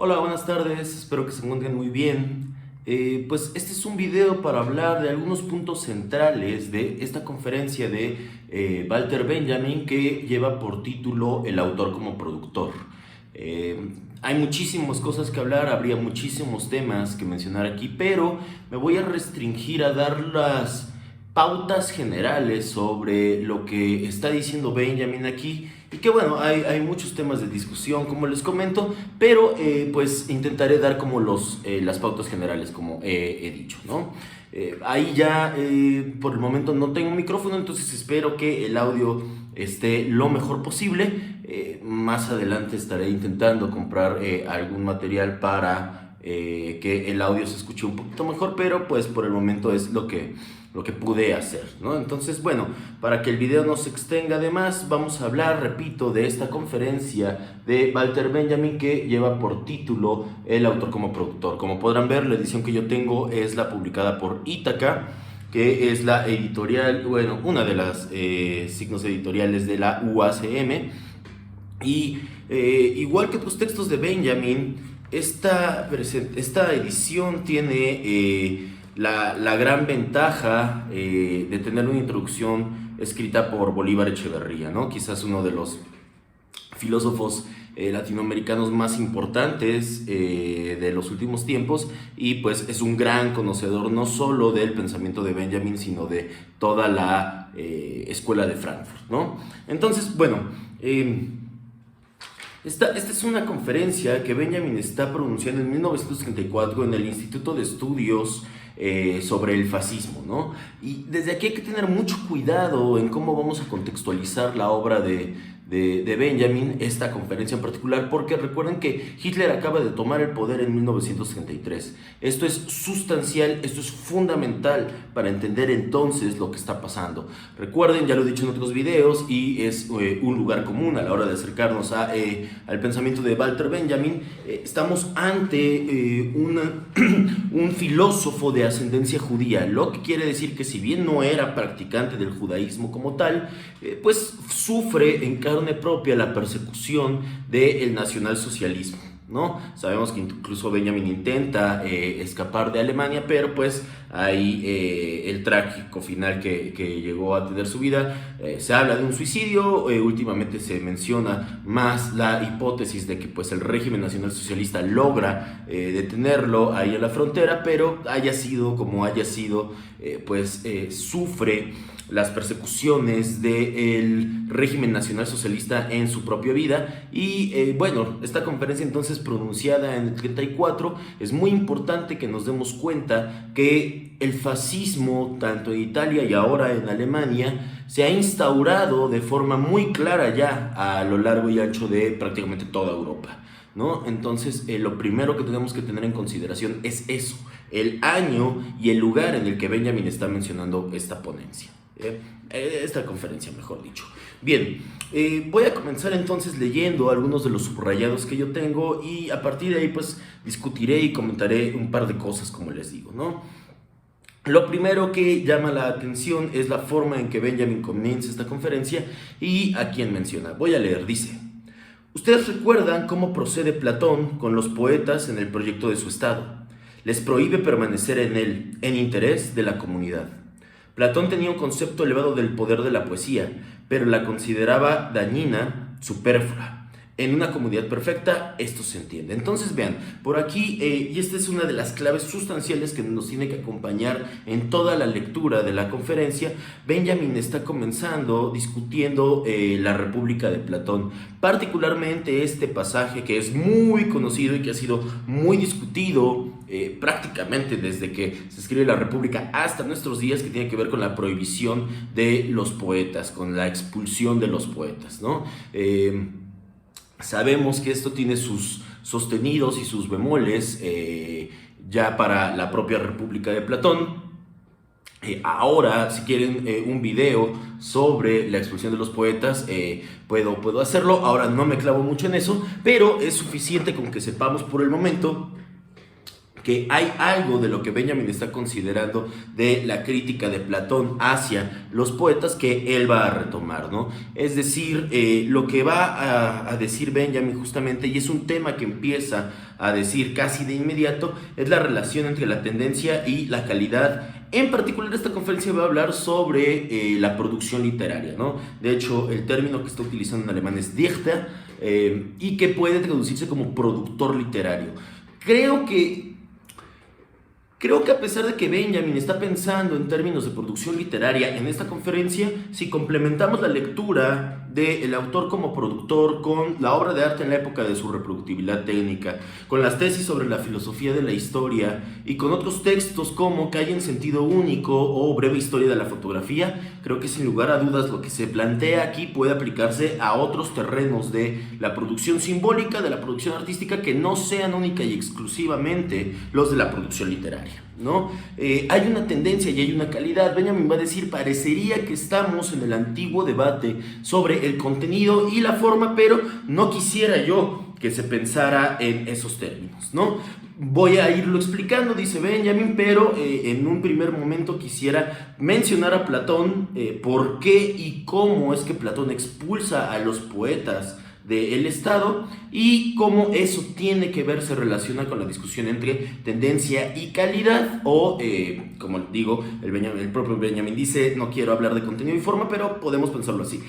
Hola, buenas tardes, espero que se encuentren muy bien. Pues este es un video para hablar de algunos puntos centrales de esta conferencia de Walter Benjamin que lleva por título El autor como productor. Hay muchísimas cosas que hablar, habría muchísimos temas que mencionar aquí, pero me voy a restringir a dar las pautas generales sobre lo que está diciendo Benjamin aquí. Y que bueno, hay muchos temas de discusión, como les comento, pero pues intentaré dar como las pautas generales, como he dicho, ¿no? Ahí ya por el momento no tengo micrófono, entonces espero que el audio esté lo mejor posible. Más adelante estaré intentando comprar algún material para que el audio se escuche un poquito mejor, pero pues por el momento es lo que pude hacer, ¿no? Entonces, bueno, para que el video no se extenga de más, vamos a hablar, repito, de esta conferencia de Walter Benjamin que lleva por título El autor como productor. Como podrán ver, la edición que yo tengo es la publicada por Ítaca, que es la editorial, bueno, una de las signos editoriales de la UACM. Y igual que otros textos de Benjamin, esta edición tiene la gran ventaja de tener una introducción escrita por Bolívar Echeverría, ¿no? Quizás uno de los filósofos latinoamericanos más importantes de los últimos tiempos, y pues es un gran conocedor no solo del pensamiento de Benjamin, sino de toda la escuela de Frankfurt, ¿no? Entonces, bueno, esta es una conferencia que Benjamin está pronunciando en 1934 en el Instituto de Estudios sobre el fascismo, ¿no? Y desde aquí hay que tener mucho cuidado en cómo vamos a contextualizar la obra de Benjamin, esta conferencia en particular, porque recuerden que Hitler acaba de tomar el poder en 1933. Esto es sustancial, esto es fundamental para entender entonces lo que está pasando. Recuerden, ya lo he dicho en otros videos, y es un lugar común a la hora de acercarnos al pensamiento de Walter Benjamin. Estamos ante un filósofo de ascendencia judía, lo que quiere decir que si bien no era practicante del judaísmo como tal, pues sufre en carne propia la persecución del nacionalsocialismo, ¿no? Sabemos que incluso Benjamin intenta escapar de Alemania, pero pues ahí el trágico final que llegó a tener su vida. Se habla de un suicidio, últimamente se menciona más la hipótesis de que pues el régimen nacionalsocialista logra detenerlo ahí en la frontera, pero haya sido como haya sido, sufre las persecuciones del régimen nacionalsocialista en su propia vida. Y bueno, esta conferencia entonces pronunciada en el 34, es muy importante que nos demos cuenta que el fascismo, tanto en Italia y ahora en Alemania, se ha instaurado de forma muy clara ya a lo largo y ancho de prácticamente toda Europa, ¿no? Entonces, lo primero que tenemos que tener en consideración es eso, el año y el lugar en el que Benjamin está mencionando esta ponencia. Esta conferencia, mejor dicho. Bien, voy a comenzar entonces leyendo algunos de los subrayados que yo tengo, y a partir de ahí pues discutiré y comentaré un par de cosas, como les digo, ¿no? Lo primero que llama la atención es la forma en que Benjamin comienza esta conferencia y a quién menciona. Voy a leer, dice: ustedes recuerdan cómo procede Platón con los poetas en el proyecto de su Estado. Les prohíbe permanecer en él, en interés de la comunidad. Platón tenía un concepto elevado del poder de la poesía, pero la consideraba dañina, superflua. En una comunidad perfecta, esto se entiende. Entonces, vean, por aquí, y esta es una de las claves sustanciales que nos tiene que acompañar en toda la lectura de la conferencia. Benjamin está comenzando discutiendo la República de Platón, particularmente este pasaje que es muy conocido y que ha sido muy discutido prácticamente desde que se escribe la República hasta nuestros días, que tiene que ver con la prohibición de los poetas, con la expulsión de los poetas, ¿no? Sabemos que esto tiene sus sostenidos y sus bemoles ya para la propia República de Platón. Ahora, si quieren un video sobre la expulsión de los poetas, puedo hacerlo. Ahora no me clavo mucho en eso, pero es suficiente con que sepamos por el momento que hay algo de lo que Benjamin está considerando de la crítica de Platón hacia los poetas que él va a retomar, ¿no? Es decir, lo que va a decir Benjamin justamente, y es un tema que empieza a decir casi de inmediato, es la relación entre la tendencia y la calidad. En particular, esta conferencia va a hablar sobre la producción literaria, ¿no? De hecho, el término que está utilizando en alemán es Dichter, y que puede traducirse como productor literario. Creo que a pesar de que Benjamin está pensando en términos de producción literaria en esta conferencia, si complementamos la lectura del autor como productor con la obra de arte en la época de su reproductibilidad técnica, con las tesis sobre la filosofía de la historia y con otros textos como Calle en sentido único o Breve historia de la fotografía, creo que sin lugar a dudas lo que se plantea aquí puede aplicarse a otros terrenos de la producción simbólica, de la producción artística, que no sean única y exclusivamente los de la producción literaria, ¿no? Hay una tendencia y hay una calidad. Benjamin va a decir, parecería que estamos en el antiguo debate sobre el contenido y la forma, pero no quisiera yo que se pensara en esos términos, ¿no? Voy a irlo explicando, dice Benjamin, pero en un primer momento quisiera mencionar a Platón, por qué y cómo es que Platón expulsa a los poetas del Estado y cómo eso tiene que ver, se relaciona con la discusión entre tendencia y calidad, o como digo, el propio Benjamin dice, no quiero hablar de contenido y forma, pero podemos pensarlo así.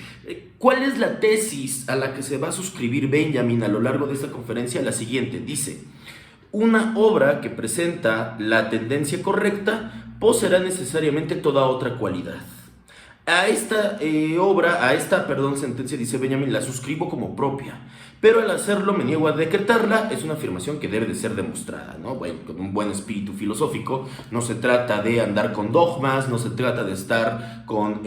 ¿Cuál es la tesis a la que se va a suscribir Benjamin a lo largo de esta conferencia? La siguiente, dice: una obra que presenta la tendencia correcta poseerá necesariamente toda otra cualidad. A esta sentencia, dice Benjamin, la suscribo como propia, pero al hacerlo me niego a decretarla. Es una afirmación que debe de ser demostrada, ¿no? Bueno, con un buen espíritu filosófico. No se trata de andar con dogmas, no se trata de estar con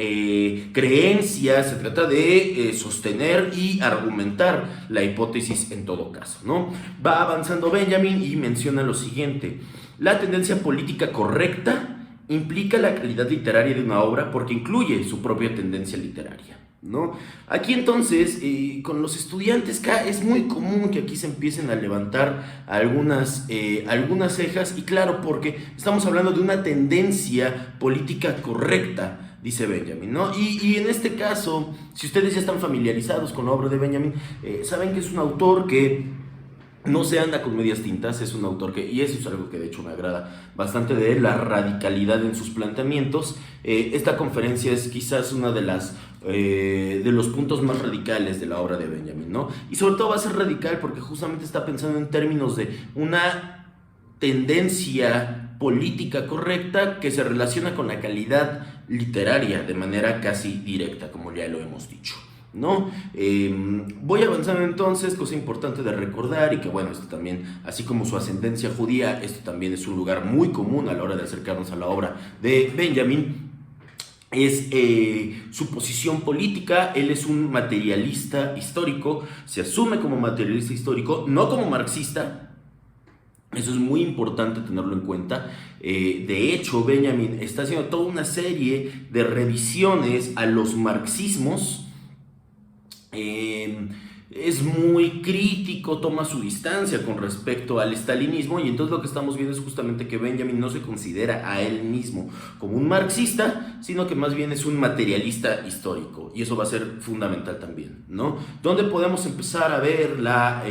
creencias, se trata de sostener y argumentar la hipótesis en todo caso, ¿no? Va avanzando Benjamin y menciona lo siguiente: la tendencia política correcta implica la calidad literaria de una obra porque incluye su propia tendencia literaria, ¿no? Aquí entonces, con los estudiantes es muy común que aquí se empiecen a levantar algunas cejas, y claro, porque estamos hablando de una tendencia política correcta, dice Benjamin, ¿no? Y en este caso, si ustedes ya están familiarizados con la obra de Benjamin, saben que es un autor que no se anda con medias tintas, es un autor que, y eso es algo que de hecho me agrada bastante de él, la radicalidad en sus planteamientos. Esta conferencia es quizás una de los puntos más radicales de la obra de Benjamin, ¿no? Y sobre todo va a ser radical porque justamente está pensando en términos de una tendencia política correcta que se relaciona con la calidad literaria de manera casi directa, como ya lo hemos dicho, ¿no? Voy avanzando entonces, cosa importante de recordar, y que bueno, esto también, así como su ascendencia judía, esto también es un lugar muy común a la hora de acercarnos a la obra de Benjamin, es su posición política. Él es un materialista histórico, se asume como materialista histórico, no como marxista. Eso es muy importante tenerlo en cuenta. De hecho, Benjamin está haciendo toda una serie de revisiones a los marxismos. Es muy crítico, toma su distancia con respecto al estalinismo, y entonces lo que estamos viendo es justamente que Benjamin no se considera a él mismo como un marxista, sino que más bien es un materialista histórico, y eso va a ser fundamental también, ¿no? Donde podemos empezar a ver la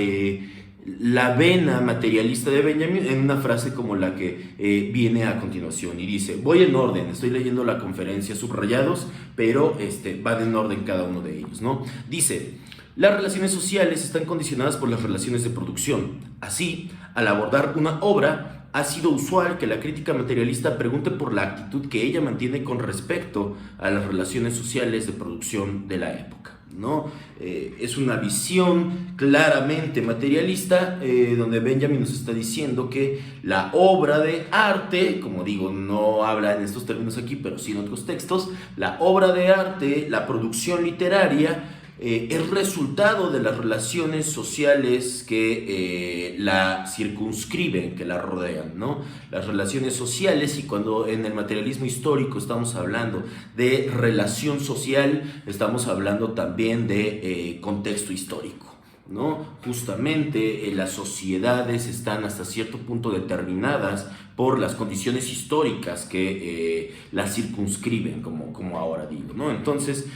vena materialista de Benjamin en una frase como la que viene a continuación, y dice, voy en orden, estoy leyendo la conferencia subrayados, pero van en orden cada uno de ellos, ¿no? Dice: las relaciones sociales están condicionadas por las relaciones de producción. Así, al abordar una obra, ha sido usual que la crítica materialista pregunte por la actitud que ella mantiene con respecto a las relaciones sociales de producción de la época, ¿no? Es una visión claramente materialista, donde Benjamin nos está diciendo que la obra de arte, como digo, no habla en estos términos aquí, pero sí en otros textos, la obra de arte, la producción literaria, es resultado de las relaciones sociales que la circunscriben, que la rodean, ¿no? Las relaciones sociales, y cuando en el materialismo histórico estamos hablando de relación social, estamos hablando también de contexto histórico, ¿no? Justamente las sociedades están hasta cierto punto determinadas por las condiciones históricas que las circunscriben, como ahora digo, ¿no? Entonces,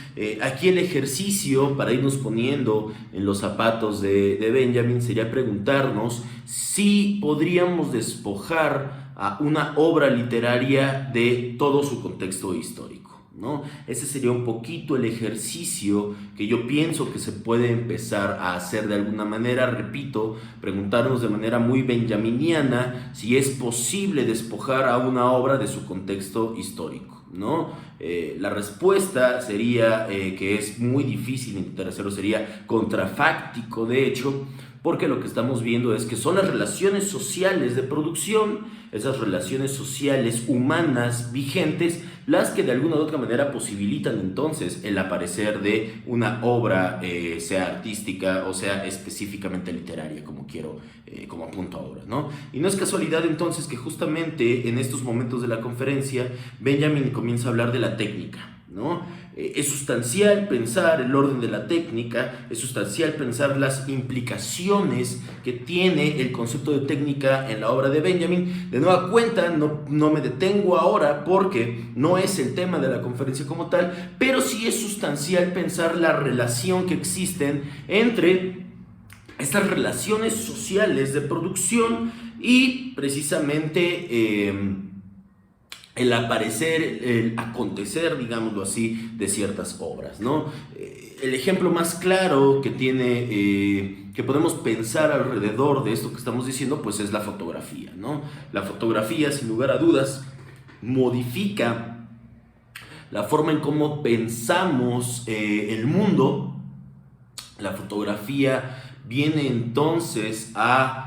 aquí el ejercicio para irnos poniendo en los zapatos de Benjamin sería preguntarnos si podríamos despojar a una obra literaria de todo su contexto histórico, ¿no? Ese sería un poquito el ejercicio que yo pienso que se puede empezar a hacer de alguna manera. Repito, preguntarnos de manera muy benjaminiana si es posible despojar a una obra de su contexto histórico, ¿no? La respuesta sería que es muy difícil intentar hacerlo, sería contrafáctico de hecho, porque lo que estamos viendo es que son las relaciones sociales de producción, esas relaciones sociales humanas vigentes, las que de alguna u otra manera posibilitan entonces el aparecer de una obra, sea artística o sea específicamente literaria, como apunto ahora, ¿no? Y no es casualidad entonces que justamente en estos momentos de la conferencia Benjamin comienza a hablar de la técnica, ¿no? Es sustancial pensar el orden de la técnica, es sustancial pensar las implicaciones que tiene el concepto de técnica en la obra de Benjamin. De nueva cuenta, no me detengo ahora porque no es el tema de la conferencia como tal, pero sí es sustancial pensar la relación que existen entre estas relaciones sociales de producción y precisamente el aparecer, el acontecer, digámoslo así, de ciertas obras, ¿no? El ejemplo más claro que que podemos pensar alrededor de esto que estamos diciendo, pues es la fotografía, ¿no? La fotografía, sin lugar a dudas, modifica la forma en cómo pensamos el mundo. La fotografía viene entonces a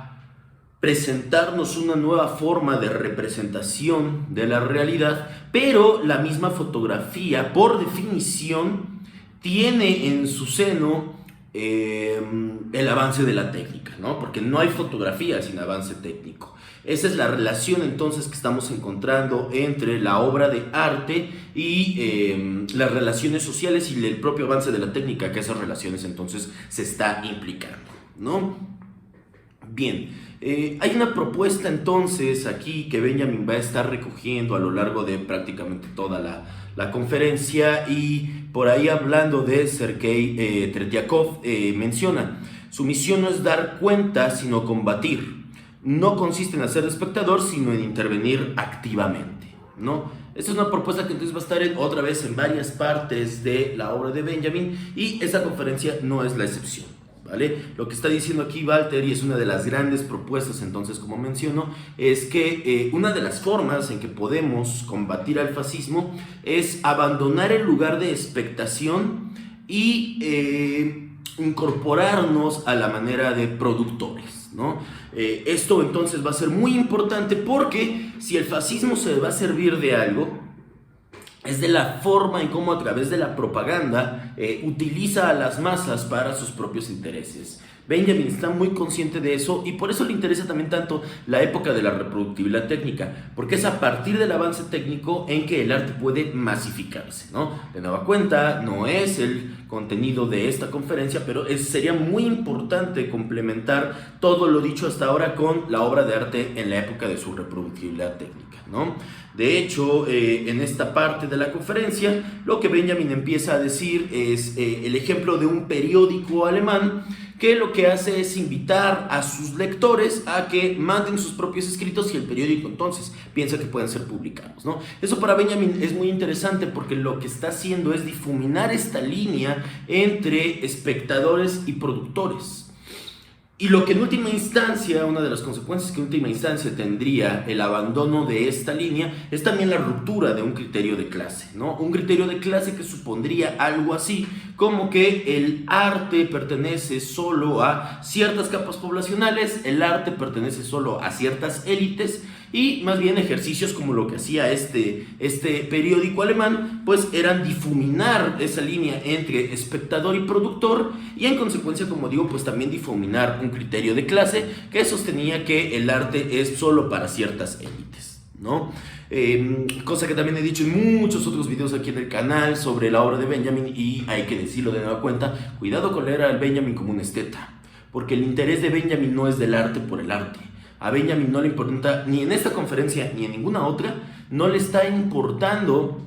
presentarnos una nueva forma de representación de la realidad, pero la misma fotografía, por definición, tiene en su seno el avance de la técnica, ¿no? Porque no hay fotografía sin avance técnico. Esa es la relación entonces que estamos encontrando entre la obra de arte y las relaciones sociales y el propio avance de la técnica, que esas relaciones entonces se está implicando, ¿no? Bien. Hay una propuesta entonces aquí que Benjamin va a estar recogiendo a lo largo de prácticamente toda la conferencia, y por ahí hablando de Sergei Tretiakov menciona: su misión no es dar cuenta sino combatir, no consiste en hacer de espectador sino en intervenir activamente, ¿no? Esta es una propuesta que entonces va a estar otra vez en varias partes de la obra de Benjamin, y esta conferencia no es la excepción, ¿vale? Lo que está diciendo aquí Walter, y es una de las grandes propuestas entonces, como menciono, es que una de las formas en que podemos combatir al fascismo es abandonar el lugar de expectación y incorporarnos a la manera de productores, ¿no? Esto entonces va a ser muy importante, porque si el fascismo se va a servir de algo, es de la forma en cómo a través de la propaganda utiliza a las masas para sus propios intereses. Benjamin está muy consciente de eso, y por eso le interesa también tanto la época de la reproductibilidad técnica, porque es a partir del avance técnico en que el arte puede masificarse, ¿no? De nueva cuenta, no es el contenido de esta conferencia, pero sería muy importante complementar todo lo dicho hasta ahora con la obra de arte en la época de su reproductibilidad técnica, ¿no? De hecho, en esta parte de la conferencia, lo que Benjamin empieza a decir es el ejemplo de un periódico alemán que lo que hace es invitar a sus lectores a que manden sus propios escritos, y el periódico entonces piensa que pueden ser publicados, ¿no? Eso para Benjamin es muy interesante, porque lo que está haciendo es difuminar esta línea entre espectadores y productores. Y lo que en última instancia, una de las consecuencias que en última instancia tendría el abandono de esta línea, es también la ruptura de un criterio de clase, ¿no? Un criterio de clase que supondría algo así como que el arte pertenece solo a ciertas capas poblacionales, el arte pertenece solo a ciertas élites, y más bien ejercicios como lo que hacía este periódico alemán, pues eran difuminar esa línea entre espectador y productor, y en consecuencia, como digo, pues también difuminar un criterio de clase que sostenía que el arte es solo para ciertas élites, ¿no? Cosa que también he dicho en muchos otros videos aquí en el canal sobre la obra de Benjamin, y hay que decirlo de nueva cuenta: cuidado con leer al Benjamin como un esteta, porque el interés de Benjamin no es del arte por el arte. A Benjamin no le importa, ni en esta conferencia ni en ninguna otra, no le está importando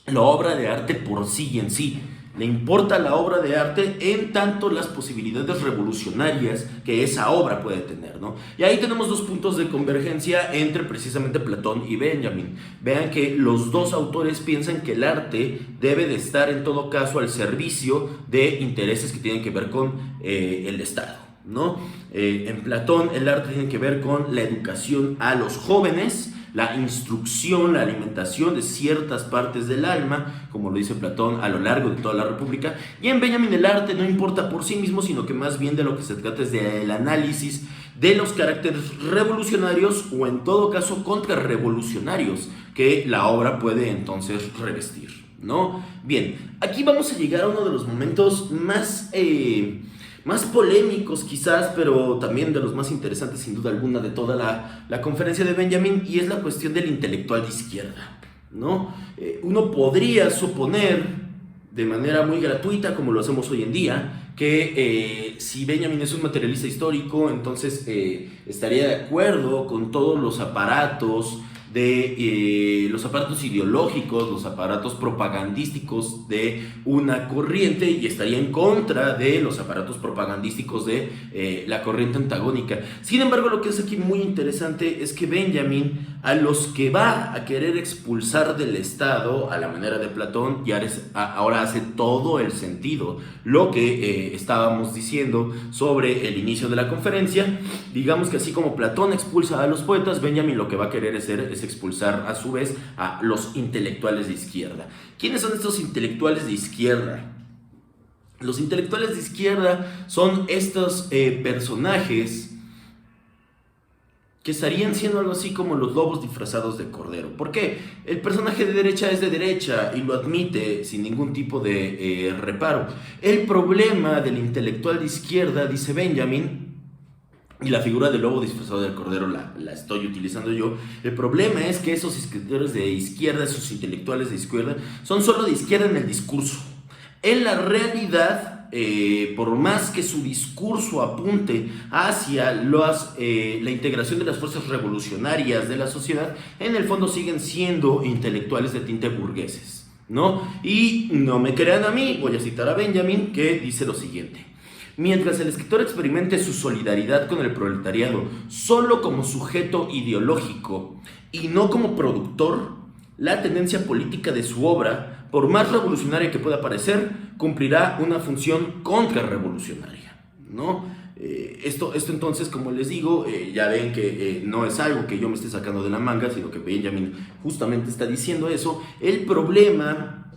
la obra de arte por sí en sí. Le importa la obra de arte en tanto las posibilidades revolucionarias que esa obra puede tener, ¿no? Y ahí tenemos dos puntos de convergencia entre precisamente Platón y Benjamin. Vean que los dos autores piensan que el arte debe de estar en todo caso al servicio de intereses que tienen que ver con el Estado, ¿no? En Platón el arte tiene que ver con la educación a los jóvenes, la instrucción, la alimentación de ciertas partes del alma, como lo dice Platón, a lo largo de toda la República. Y en Benjamin el arte no importa por sí mismo, sino que más bien de lo que se trata es del análisis de los caracteres revolucionarios o en todo caso contrarrevolucionarios que la obra puede entonces revestir, ¿no? Bien, aquí vamos a llegar a uno de los momentos más polémicos quizás, pero también de los más interesantes sin duda alguna de toda la conferencia de Benjamin, y es la cuestión del intelectual de izquierda, ¿no? Uno podría suponer de manera muy gratuita, como lo hacemos hoy en día, que si Benjamin es un materialista histórico, entonces estaría de acuerdo con todos los aparatos los aparatos ideológicos, los aparatos propagandísticos de una corriente y estaría en contra de los aparatos propagandísticos de la corriente antagónica. Sin embargo, lo que es aquí muy interesante es que Benjamin, a los que va a querer expulsar del Estado, a la manera de Platón, y ahora hace todo el sentido lo que estábamos diciendo sobre el inicio de la conferencia. Digamos que así como Platón expulsa a los poetas, Benjamin lo que va a querer es expulsar a su vez a los intelectuales de izquierda. ¿Quiénes son estos intelectuales de izquierda? Los intelectuales de izquierda son estos personajes que estarían siendo algo así como los lobos disfrazados de cordero. ¿Por qué? El personaje de derecha es de derecha y lo admite sin ningún tipo de reparo. El problema del intelectual de izquierda, dice Benjamin, y la figura del lobo disfrazado del cordero la estoy utilizando yo, el problema es que esos escritores de izquierda, esos intelectuales de izquierda, son solo de izquierda en el discurso. En la realidad, por más que su discurso apunte hacia la integración de las fuerzas revolucionarias de la sociedad, en el fondo siguen siendo intelectuales de tinte burgueses, ¿no? Y no me crean a mí, voy a citar a Benjamin, que dice lo siguiente: mientras el escritor experimente su solidaridad con el proletariado solo como sujeto ideológico y no como productor, la tendencia política de su obra, por más revolucionaria que pueda parecer, cumplirá una función contrarrevolucionaria, ¿no? Esto entonces, como les digo, ya ven que no es algo que yo me esté sacando de la manga, sino que Benjamin justamente está diciendo eso. El problema,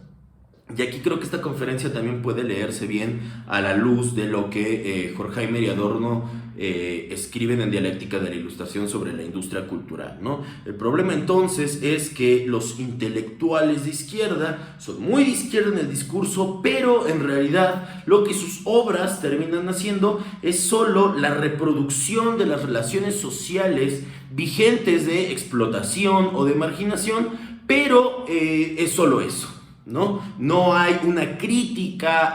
y aquí creo que esta conferencia también puede leerse bien a la luz de lo que Horkheimer y Adorno escriben en Dialéctica de la Ilustración sobre la industria cultural, ¿no? El problema entonces es que los intelectuales de izquierda son muy de izquierda en el discurso, pero en realidad lo que sus obras terminan haciendo es solo la reproducción de las relaciones sociales vigentes de explotación o de marginación, pero es solo eso, ¿no? No hay una crítica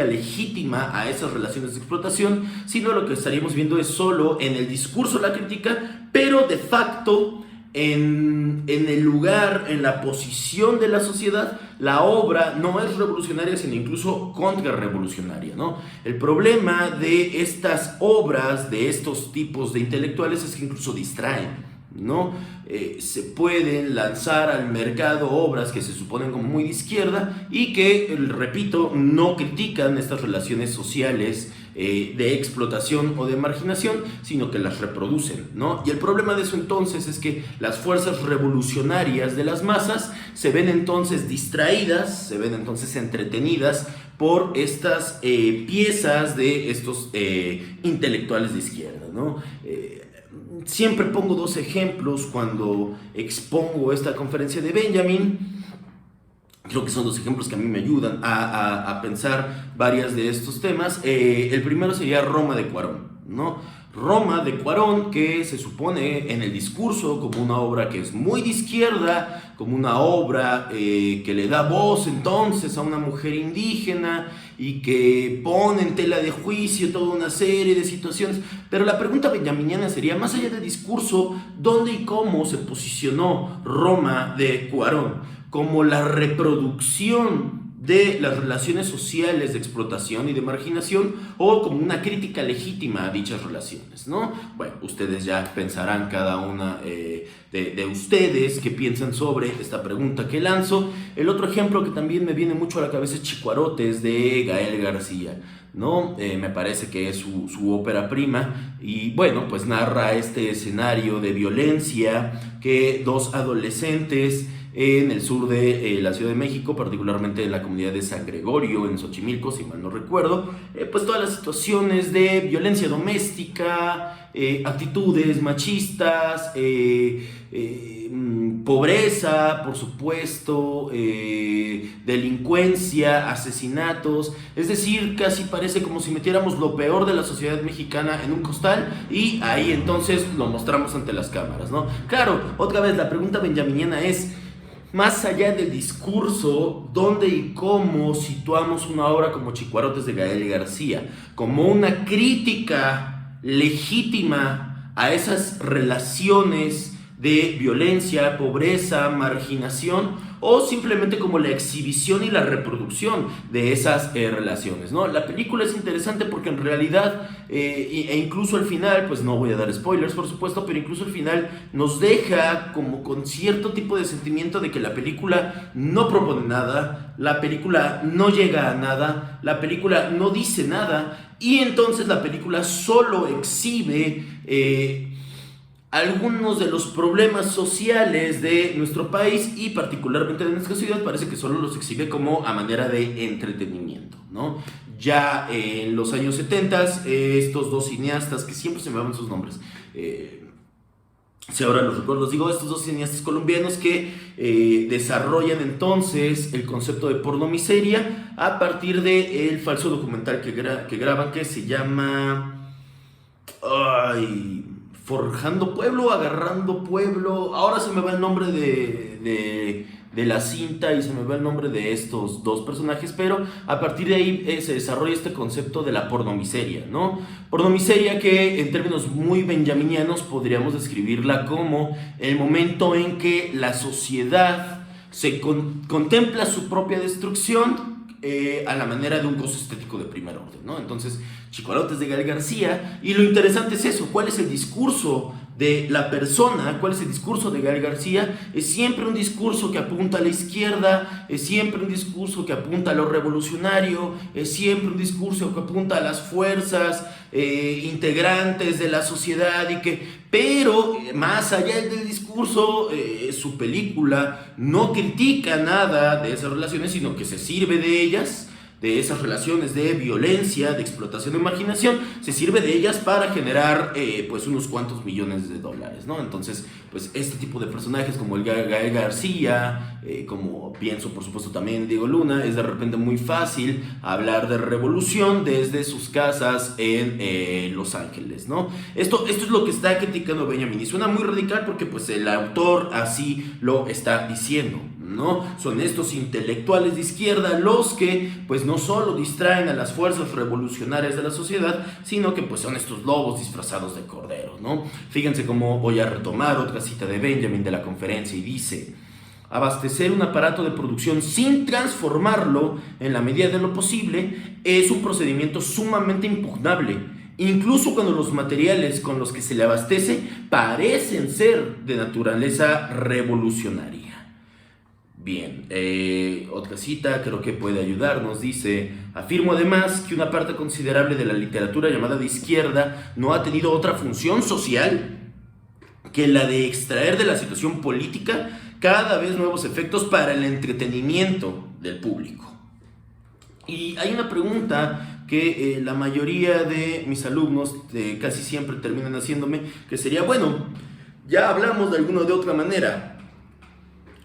legítima a esas relaciones de explotación, sino lo que estaríamos viendo es solo en el discurso la crítica, pero de facto en el lugar, en la posición de la sociedad, la obra no es revolucionaria, sino incluso contrarrevolucionaria, ¿no? El problema de estas obras, de estos tipos de intelectuales, es que incluso distraen, ¿no? Se pueden lanzar al mercado obras que se suponen como muy de izquierda y que, repito, no critican estas relaciones sociales de explotación o de marginación, sino que las reproducen, ¿no? Y el problema de eso entonces es que las fuerzas revolucionarias de las masas se ven entonces distraídas, se ven entonces entretenidas por estas piezas de estos intelectuales de izquierda, ¿no? Siempre pongo dos ejemplos cuando expongo esta conferencia de Benjamin. Creo que son dos ejemplos que a mí me ayudan a pensar varias de estos temas. El primero sería Roma de Cuarón. ¿no? Roma de Cuarón, que se supone en el discurso como una obra que es muy de izquierda, como una obra que le da voz entonces a una mujer indígena y que pone en tela de juicio toda una serie de situaciones. Pero la pregunta benjaminiana sería, más allá del discurso, ¿dónde y cómo se posicionó Roma de Cuarón? Como la reproducción de las relaciones sociales de explotación y de marginación, o como una crítica legítima a dichas relaciones, ¿no? Bueno, ustedes ya pensarán cada una de ustedes que piensan sobre esta pregunta que lanzo. El otro ejemplo que también me viene mucho a la cabeza es Chicuarotes de Gael García, ¿no? Me parece que es su ópera prima y bueno, pues narra este escenario de violencia que dos adolescentes en el sur de la Ciudad de México, particularmente en la comunidad de San Gregorio, en Xochimilco, si mal no recuerdo, pues todas las situaciones de violencia doméstica, actitudes machistas, pobreza, por supuesto, delincuencia, asesinatos, es decir, casi parece como si metiéramos lo peor de la sociedad mexicana en un costal y ahí entonces lo mostramos ante las cámaras, ¿no? Claro, otra vez la pregunta benjaminiana es, más allá del discurso, ¿dónde y cómo situamos una obra como Chicuarotes de Gael García? Como una crítica legítima a esas relaciones de violencia, pobreza, marginación, o simplemente como la exhibición y la reproducción de esas relaciones, ¿no? La película es interesante porque en realidad, e incluso al final, pues no voy a dar spoilers por supuesto, pero incluso al final nos deja como con cierto tipo de sentimiento de que la película no propone nada, la película no llega a nada, la película no dice nada, y entonces la película solo exhibe algunos de los problemas sociales de nuestro país y particularmente de nuestra ciudad. Parece que solo los exhibe como a manera de entretenimiento, ¿no? Ya en los años 70, estos dos cineastas, que siempre se me van sus nombres, si ahora los recuerdo, digo, estos dos cineastas colombianos que desarrollan entonces el concepto de pornomiseria a partir del falso documental que graban, que se llama... Forjando Pueblo, Agarrando Pueblo. Ahora se me va el nombre de la cinta y se me va el nombre de estos dos personajes, pero a partir de ahí se desarrolla este concepto de la pornomiseria, ¿no? Pornomiseria que en términos muy benjaminianos podríamos describirla como el momento en que la sociedad se contempla su propia destrucción a la manera de un gozo estético de primer orden, ¿no? Entonces, Chicuarotes de Gael García, y lo interesante es eso, ¿cuál es el discurso de la persona? ¿Cuál es el discurso de Gael García? Es siempre un discurso que apunta a la izquierda, es siempre un discurso que apunta a lo revolucionario, es siempre un discurso que apunta a las fuerzas integrantes de la sociedad pero más allá del discurso, su película no critica nada de esas relaciones, sino que se sirve de ellas, de esas relaciones de violencia, de explotación, de marginación, se sirve de ellas para generar pues unos cuantos millones de dólares, ¿no? Entonces, pues este tipo de personajes como el Gael García, como pienso por supuesto también Diego Luna, es de repente muy fácil hablar de revolución desde sus casas en Los Ángeles, ¿no? Esto es lo que está criticando Benjamin y suena muy radical porque pues el autor así lo está diciendo, ¿no? Son estos intelectuales de izquierda los que pues no solo distraen a las fuerzas revolucionarias de la sociedad, sino que pues son estos lobos disfrazados de corderos, ¿no? Fíjense cómo voy a retomar otra cita de Benjamin de la conferencia y dice: abastecer un aparato de producción sin transformarlo en la medida de lo posible es un procedimiento sumamente impugnable, incluso cuando los materiales con los que se le abastece parecen ser de naturaleza revolucionaria. Bien, otra cita creo que puede ayudarnos, dice: afirmo además que una parte considerable de la literatura llamada de izquierda no ha tenido otra función social que la de extraer de la situación política cada vez nuevos efectos para el entretenimiento del público. Y hay una pregunta que la mayoría de mis alumnos casi siempre terminan haciéndome, que sería, bueno, ya hablamos de alguna o de otra manera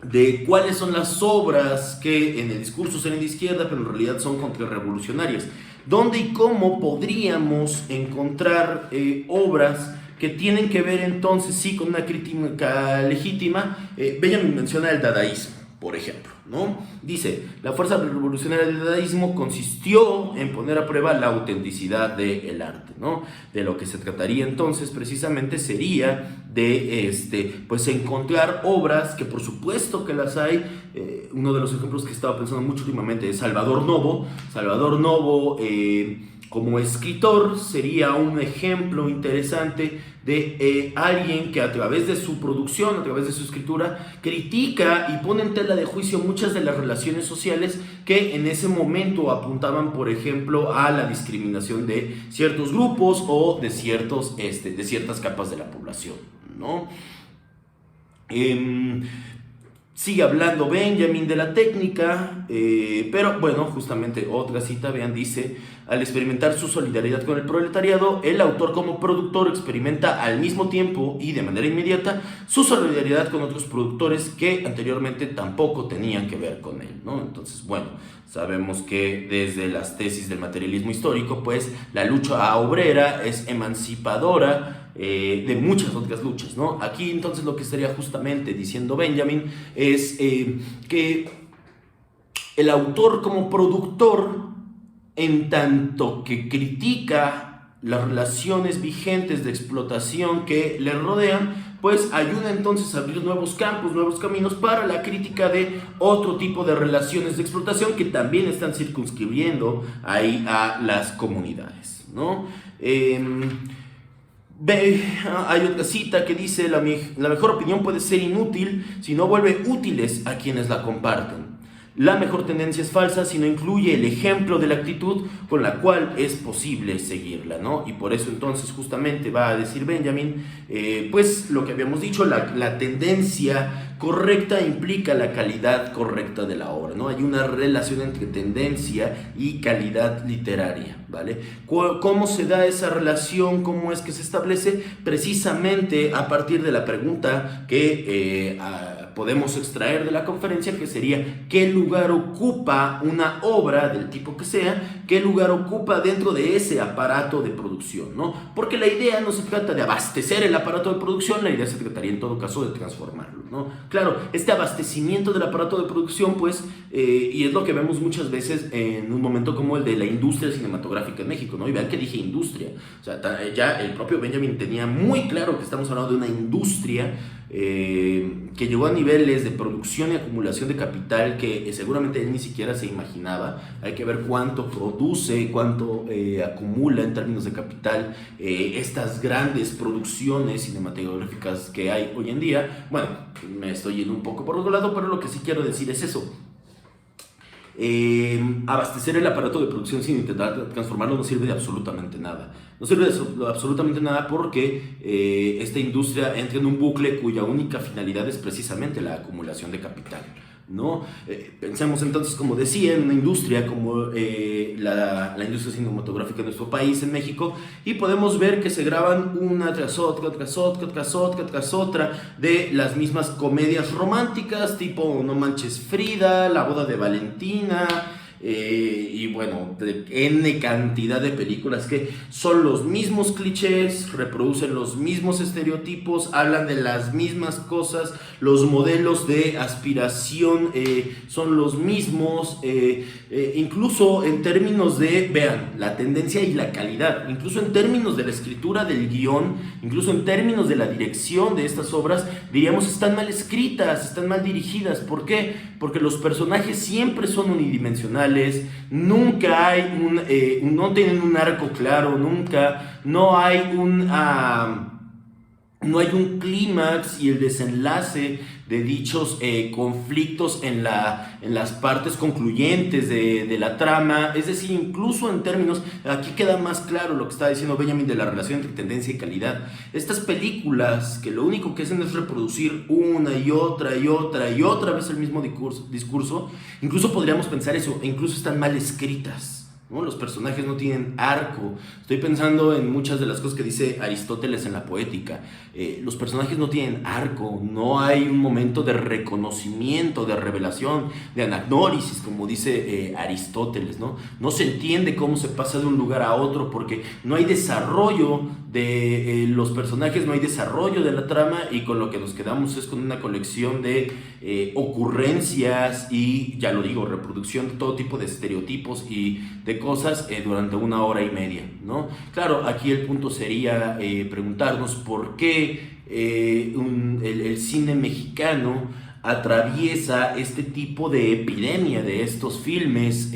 de cuáles son las obras que en el discurso serán de izquierda, pero en realidad son contrarrevolucionarias. ¿Dónde y cómo podríamos encontrar obras que tienen que ver entonces sí con una crítica legítima? Benjamin menciona el dadaísmo, por ejemplo, ¿no? Dice, la fuerza revolucionaria del dadaísmo consistió en poner a prueba la autenticidad del arte, ¿no? De lo que se trataría entonces precisamente sería de pues encontrar obras que por supuesto que las hay. Uno de los ejemplos que estaba pensando mucho últimamente es Salvador Novo. Salvador Novo como escritor sería un ejemplo interesante de alguien que a través de su producción, a través de su escritura, critica y pone en tela de juicio muchas de las relaciones sociales que en ese momento apuntaban, por ejemplo, a la discriminación de ciertos grupos o de ciertas capas de la población, ¿no? Sigue hablando Benjamin de la técnica, pero bueno, justamente otra cita, vean, dice, al experimentar su solidaridad con el proletariado, el autor como productor experimenta al mismo tiempo y de manera inmediata su solidaridad con otros productores que anteriormente tampoco tenían que ver con él, ¿no? Entonces, bueno, sabemos que desde las tesis del materialismo histórico, pues la lucha obrera es emancipadora de muchas otras luchas, ¿no? Aquí entonces lo que estaría justamente diciendo Benjamin es que el autor como productor, en tanto que critica las relaciones vigentes de explotación que le rodean, pues ayuda entonces a abrir nuevos campos, nuevos caminos para la crítica de otro tipo de relaciones de explotación que también están circunscribiendo ahí a las comunidades, ¿no? Hay otra cita que dice, la mejor opinión puede ser inútil si no vuelve útiles a quienes la comparten. La mejor tendencia es falsa si no incluye el ejemplo de la actitud con la cual es posible seguirla, ¿no? Y por eso entonces justamente va a decir Benjamin, pues lo que habíamos dicho, la tendencia correcta implica la calidad correcta de la obra, ¿no? Hay una relación entre tendencia y calidad literaria, ¿vale? ¿Cómo se da esa relación? ¿Cómo es que se establece? Precisamente a partir de la pregunta que podemos extraer de la conferencia, que sería ¿qué lugar ocupa una obra del tipo que sea? ¿Qué lugar ocupa dentro de ese aparato de producción, ¿no? Porque la idea no se trata de abastecer el aparato de producción, la idea se trataría en todo caso de transformarlo, ¿no? Claro, este abastecimiento del aparato de producción, pues, y es lo que vemos muchas veces en un momento como el de la industria cinematográfica en México, ¿no? Y vean que dije industria, o sea, ya el propio Benjamin tenía muy claro que estamos hablando de una industria que llegó a niveles de producción y acumulación de capital que seguramente él ni siquiera se imaginaba. Hay que ver cuánto produce, cuánto acumula en términos de capital estas grandes producciones cinematográficas que hay hoy en día. Bueno, me estoy yendo un poco por otro lado, pero lo que sí quiero decir es eso. Abastecer el aparato de producción sin intentar transformarlo no sirve de absolutamente nada. No sirve de absolutamente nada porque esta industria entra en un bucle cuya única finalidad es precisamente la acumulación de capital, ¿no? Pensemos entonces, como decía, en una industria como la industria cinematográfica de nuestro país, en México, y podemos ver que se graban una tras otra, tras otra de las mismas comedias románticas, tipo No Manches Frida, La Boda de Valentina, y bueno, de N cantidad de películas que son los mismos clichés, reproducen los mismos estereotipos, hablan de las mismas cosas, los modelos de aspiración son los mismos, incluso en términos de, vean, la tendencia y la calidad, incluso en términos de la escritura del guión, incluso en términos de la dirección de estas obras, diríamos están mal escritas, están mal dirigidas. ¿Por qué? Porque los personajes siempre son unidimensionales, nunca hay no tienen un arco claro, no hay un clímax y el desenlace de dichos conflictos en las partes concluyentes de la trama. Es decir, incluso en términos, aquí queda más claro lo que está diciendo Benjamin de la relación entre tendencia y calidad. Estas películas que lo único que hacen es reproducir una y otra vez el mismo discurso, incluso podríamos pensar eso, incluso están mal escritas. ¿no? Los personajes no tienen arco. Estoy pensando en muchas de las cosas que dice Aristóteles en la Poética. Los personajes no tienen arco, no hay un momento de reconocimiento, de revelación, de anagnórisis, como dice Aristóteles, ¿no? No se entiende cómo se pasa de un lugar a otro porque no hay desarrollo de los personajes, no hay desarrollo de la trama, y con lo que nos quedamos es con una colección de ocurrencias y, ya lo digo, reproducción de todo tipo de estereotipos y de cosas durante 1 hora y media, ¿no? Claro, aquí el punto sería preguntarnos por qué el cine mexicano atraviesa este tipo de epidemia de estos filmes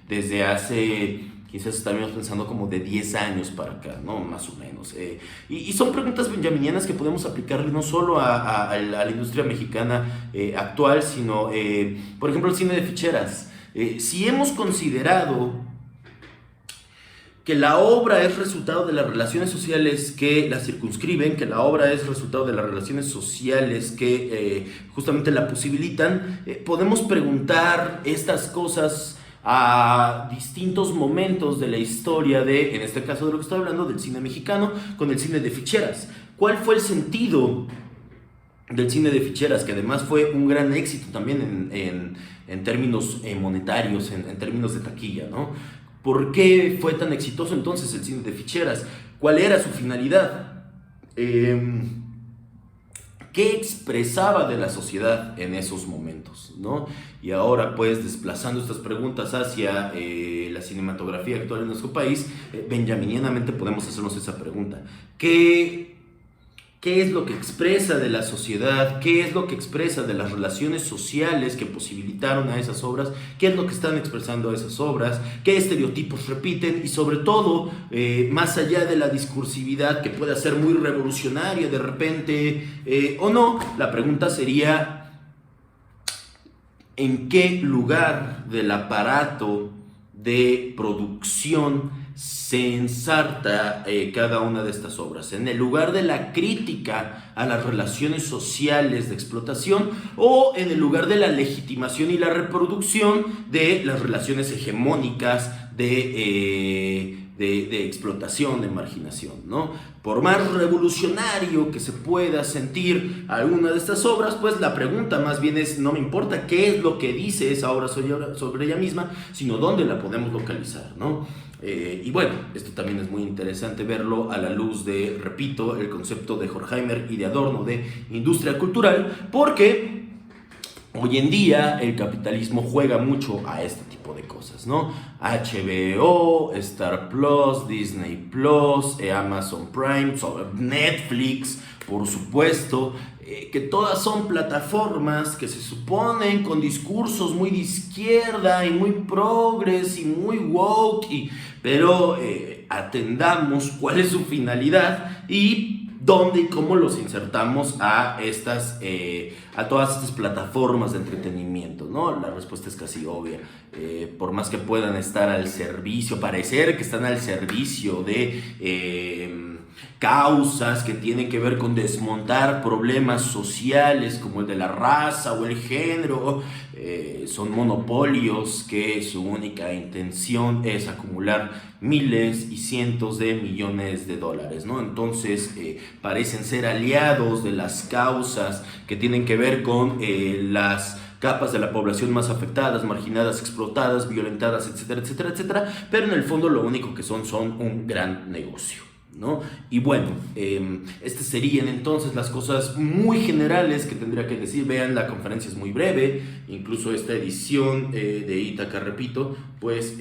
desde hace, quizás estábamos pensando como de 10 años para acá, ¿no? Más o menos. Y son preguntas benjaminianas que podemos aplicarle no solo a la industria mexicana actual, sino, por ejemplo, el cine de ficheras. Si hemos considerado que la obra es resultado de las relaciones sociales que la circunscriben, que la obra es resultado de las relaciones sociales que justamente la posibilitan, podemos preguntar estas cosas a distintos momentos de la historia en este caso de lo que estoy hablando, del cine mexicano, con el cine de ficheras. ¿Cuál fue el sentido del cine de ficheras, que además fue un gran éxito también en términos monetarios, en términos de taquilla, ¿no? ¿Por qué fue tan exitoso entonces el cine de ficheras? ¿Cuál era su finalidad? ¿Qué expresaba de la sociedad en esos momentos, ¿no? Y ahora, pues, desplazando estas preguntas hacia la cinematografía actual en nuestro país, benjaminianamente podemos hacernos esa pregunta. ¿Qué es lo que expresa de la sociedad? ¿Qué es lo que expresa de las relaciones sociales que posibilitaron a esas obras? ¿Qué es lo que están expresando esas obras? ¿Qué estereotipos repiten? Y sobre todo, más allá de la discursividad que puede ser muy revolucionaria de repente o no, la pregunta sería: ¿en qué lugar del aparato de producción se ensarta cada una de estas obras? ¿En el lugar de la crítica a las relaciones sociales de explotación, o en el lugar de la legitimación y la reproducción de las relaciones hegemónicas de explotación, de marginación, ¿no? Por más revolucionario que se pueda sentir alguna de estas obras, pues la pregunta más bien es: no me importa qué es lo que dice esa obra sobre ella misma, sino dónde la podemos localizar, ¿no? Y bueno, esto también es muy interesante verlo a la luz de, repito, el concepto de Horkheimer y de Adorno de industria cultural, porque hoy en día el capitalismo juega mucho a este tipo de cosas, ¿no? HBO, Star Plus, Disney Plus, Amazon Prime, Netflix, por supuesto, que todas son plataformas que se suponen con discursos muy de izquierda y muy progres y muy woke, pero atendamos cuál es su finalidad y dónde y cómo los insertamos a todas estas plataformas de entretenimiento, ¿no? La respuesta es casi obvia. Por más que puedan estar al servicio, parecer que están al servicio de causas que tienen que ver con desmontar problemas sociales como el de la raza o el género, son monopolios que su única intención es acumular miles y cientos de millones de dólares, ¿no? Entonces parecen ser aliados de las causas que tienen que ver con las capas de la población más afectadas, marginadas, explotadas, violentadas, etcétera, etcétera, etcétera, pero en el fondo lo único que son un gran negocio, ¿no? Y bueno, estas serían entonces las cosas muy generales que tendría que decir. Vean, la conferencia es muy breve, incluso esta edición de Ítaca, repito, pues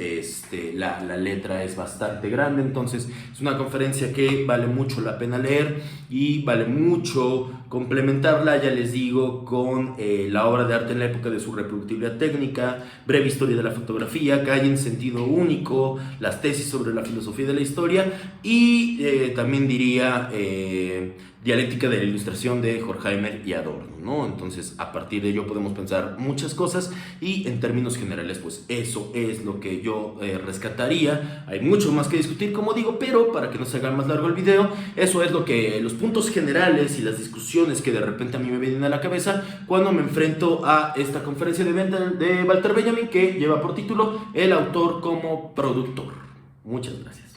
la letra es bastante grande, entonces es una conferencia que vale mucho la pena leer y vale mucho complementarla, ya les digo, con la obra de arte en la época de su reproductibilidad técnica, breve historia de la fotografía, calle en sentido único, las tesis sobre la filosofía de la historia y también diría dialéctica de la ilustración de Horkheimer y Adorno, ¿no? Entonces, a partir de ello podemos pensar muchas cosas y en términos generales, pues eso es lo que yo rescataría. Hay mucho más que discutir, como digo, pero para que no se haga más largo el video, eso es lo que los puntos generales y las discusiones que de repente a mí me vienen a la cabeza cuando me enfrento a esta conferencia de Walter Benjamin, que lleva por título El autor como productor. Muchas gracias.